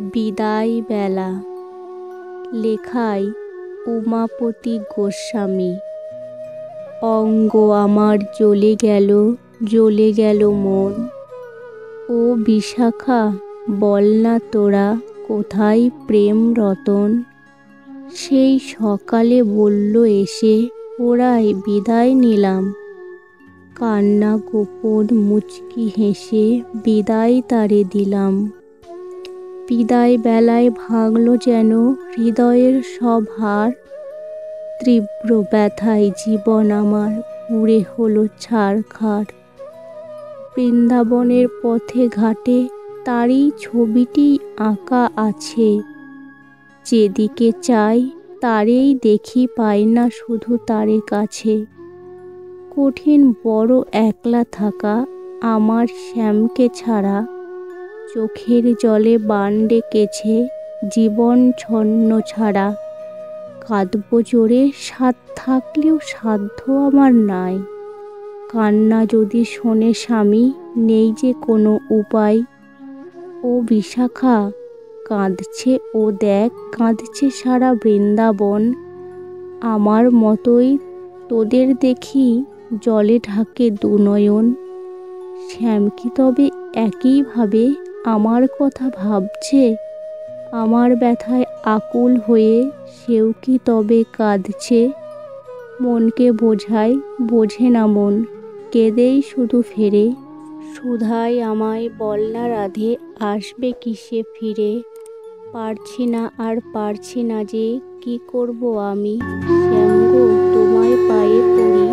বিদায় বেলা। লেখায় উমাপতি গোস্বামী। অঙ্গ আমার জ্বলে গেল মন। ও বিশাখা, বল না তোরা কোথায় প্রেম রতন? সেই সকালে বলল এসে, ওরাই বিদায় নিলাম। কান্না গোপন মুচকি হেসে বিদায় তারে দিলাম। বিদায় বেলায় ভাঙল যেন হৃদয়ের সব হাড়। তীব্র ব্যথায় জীবন আমার পুড়ে হলো ছারখার। বৃন্দাবনের পথে ঘাটে তারই ছবিটি আঁকা আছে। যেদিকে চাই তারেই দেখি, পাই না শুধু তারে কাছে। কঠিন বড় একলা থাকা আমার শ্যামকে ছাড়া। চোখের জলে বান ডেকেছে জীবন ছন্ন ছাড়া। কাঁদব জোরে সাধ থাকলেও সাধ্য আমার নাই। কান্না যদি শোনে স্বামী, নেই যে কোনো উপায়। ও বিশাখা, কাঁদছে ও দেখ, কাঁদছে সারা বৃন্দাবন। আমার মতোই তোদের দেখি জলে ঢাকে দুনয়ন। শ্যাম কি তবে একইভাবে আমার কথা ভাবছে? আমার ব্যথায় আকুল হয়ে সেও কি তবে কাঁদছে? মনকে বোঝাই, বোঝে না মন, কেঁদেই শুধু ফেরে। সুধাই আমায় বল না রাধে, আসবে কিসে ফিরে? পারছি না যে কি করব আমি। শ্যাম গো, তোমায় পায়ে পড়ি,